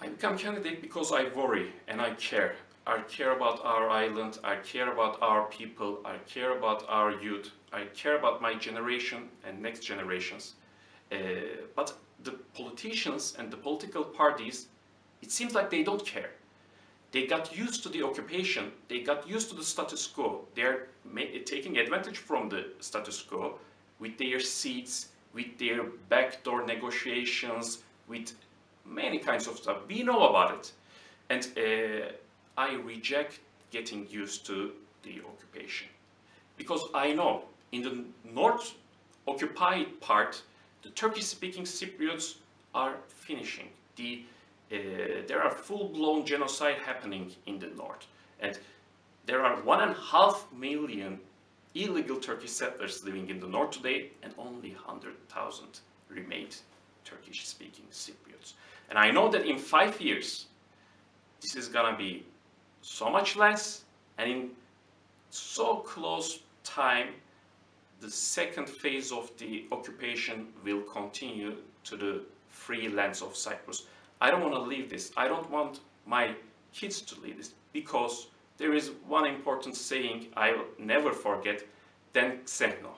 I become candidate because I worry and I care. I care about our island, I care about our people, I care about our youth, I care about my generation and next generations. But the politicians and the political parties, it seems like they don't care. They got used to the occupation, they got used to the status quo. They're taking advantage from the status quo with their seats, with their backdoor negotiations, with many kinds of stuff. We know about it. And I reject getting used to the occupation. Because I know in the north occupied part, the Turkish-speaking Cypriots are finishing. There are full-blown genocide happening in the north. And there are 1.5 million illegal Turkish settlers living in the north today, and only 100,000 remained Turkish-speaking Cypriots. And I know that in 5 years, this is gonna be so much less, and in so close time, the second phase of the occupation will continue to the free lands of Cyprus. I don't want to leave this. I don't want my kids to leave this, because there is one important saying I will never forget, then xeno.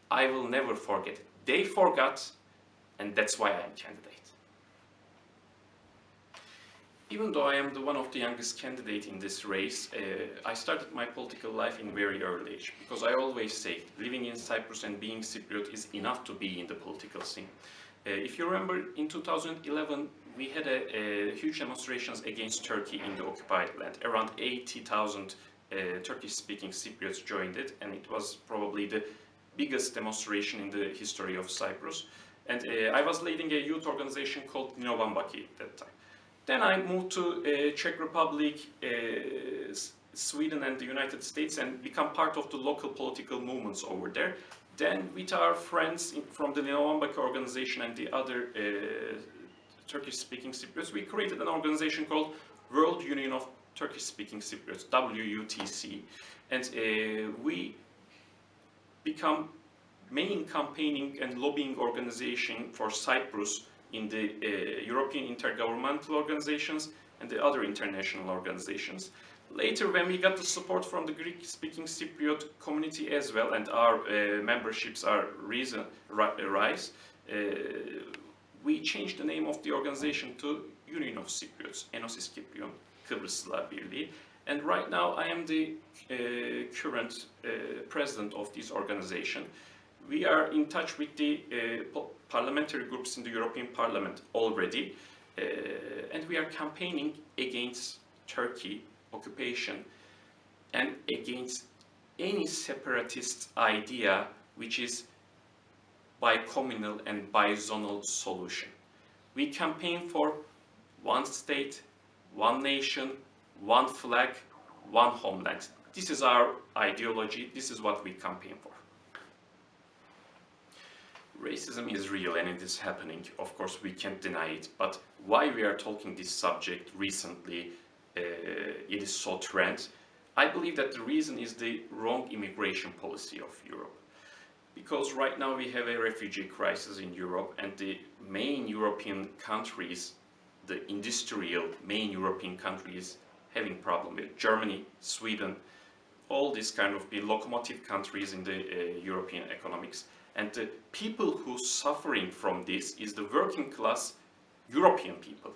I will never forget. They forgot, and that's why I am candidate. Even though I am one of the youngest candidate in this race, I started my political life in very early age, because I always say living in Cyprus and being Cypriot is enough to be in the political scene. If you remember, in 2011 we had a huge demonstrations against Turkey in the occupied land. Around 80,000 Turkish-speaking Cypriots joined it, and it was probably the biggest demonstration in the history of Cyprus. And I was leading a youth organization called Novambaki at that time. Then I moved to Czech Republic, Sweden and the United States, and become part of the local political movements over there. Then with our friends from the Novambaki organization and the other Turkish-speaking Cypriots, we created an organization called World Union of Turkish-speaking Cypriots, WUTC. And we become main campaigning and lobbying organization for Cyprus in the European intergovernmental organizations and the other international organizations. Later, when we got the support from the Greek-speaking Cypriot community as well, and our memberships are rise, we changed the name of the organization to Union of Cypriots, Enosis Kyprion Kıbrıslılar Birliği. And right now I am the current president of this organization. We are in touch with the parliamentary groups in the European Parliament already, and we are campaigning against Turkey occupation and against any separatist idea which is bi-communal and bi-zonal solution. We campaign for one state, one nation, one flag, one homeland. This is our ideology, this is what we campaign for. Racism is real and it is happening. Of course, we can't deny it. But why we are talking this subject recently, it is so trend. I believe that the reason is the wrong immigration policy of Europe. Because right now we have a refugee crisis in Europe, and the main European countries, the industrial main European countries, having problem with Germany, Sweden, all these kind of locomotive countries in the European economics. And the people who are suffering from this is the working class European people.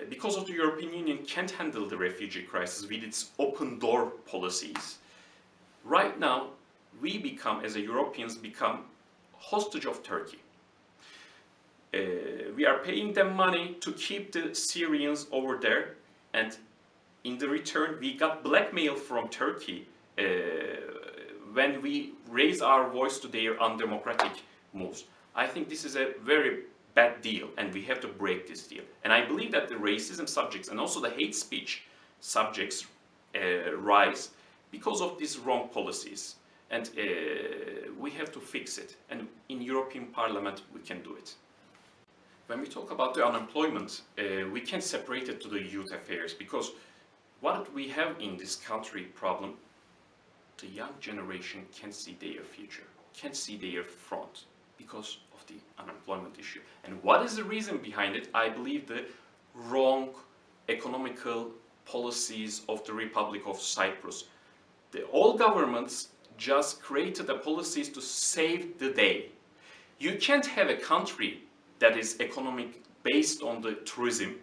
Because of the European Union can't handle the refugee crisis with its open door policies. Right now, we become, as a Europeans, become hostage of Turkey. We are paying them money to keep the Syrians over there, and in the return, we got blackmail from Turkey when we raise our voice to their undemocratic moves. I think this is a very bad deal, and we have to break this deal. And I believe that the racism subjects and also the hate speech subjects rise because of these wrong policies. And we have to fix it. And in European Parliament, we can do it. When we talk about the unemployment, we can't separate it to the youth affairs, because what we have in this country problem, the young generation can't see their future, can't see their front because of the unemployment issue. And what is the reason behind it? I believe the wrong economical policies of the Republic of Cyprus. All governments just created the policies to save the day. You can't have a country that is economic based on the tourism,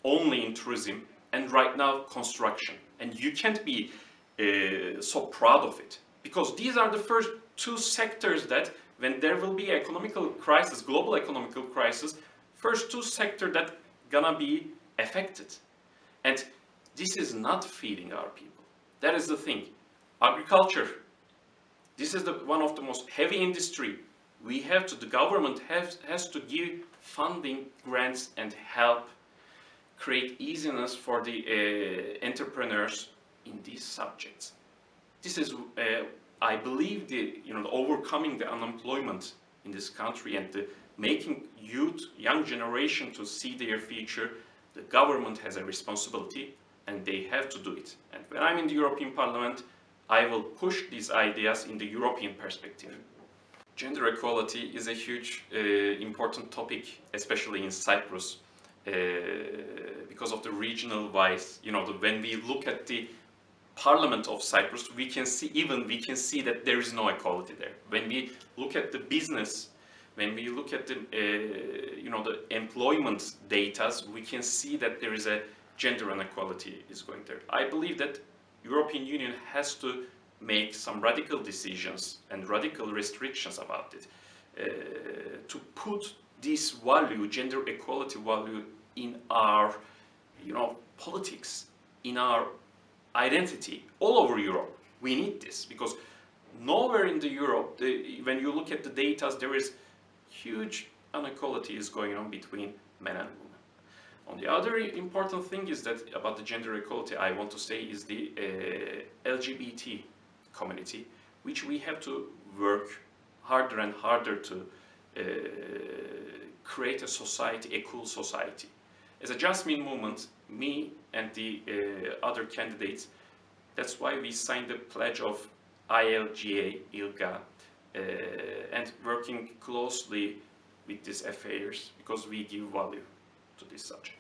only in tourism, and right now construction. And you can't be so proud of it, because these are the first two sectors that, when there will be economical crisis, global economical crisis, first two sectors that gonna be affected. And this is not feeding our people. That is the thing. Agriculture, this is one of the most heavy industry. The government has to give funding, grants, and help, create easiness for the entrepreneurs in these subjects. This is, I believe, overcoming the unemployment in this country and making young generation to see their future. The government has a responsibility, and they have to do it. And when I'm in the European Parliament, I will push these ideas in the European perspective. Gender equality is a huge, important topic, especially in Cyprus, because of the regional wise. When we look at the Parliament of Cyprus, we can see that there is no equality there. When we look at the business, when we look at the employment data, we can see that there is a gender inequality is going there. I believe that European Union has to make some radical decisions and radical restrictions about it, to put this value, gender equality value, in our politics, in our identity all over Europe. We need this, because nowhere in the Europe, when you look at the data, there is huge inequality is going on between men and women. On the other important thing is that about the gender equality, I want to say, is the LGBT community, which we have to work harder and harder to create a society, a cool society. As a Jasmine movement, me and the other candidates, that's why we signed the pledge of ILGA, and working closely with these affairs, because we give value to this subject.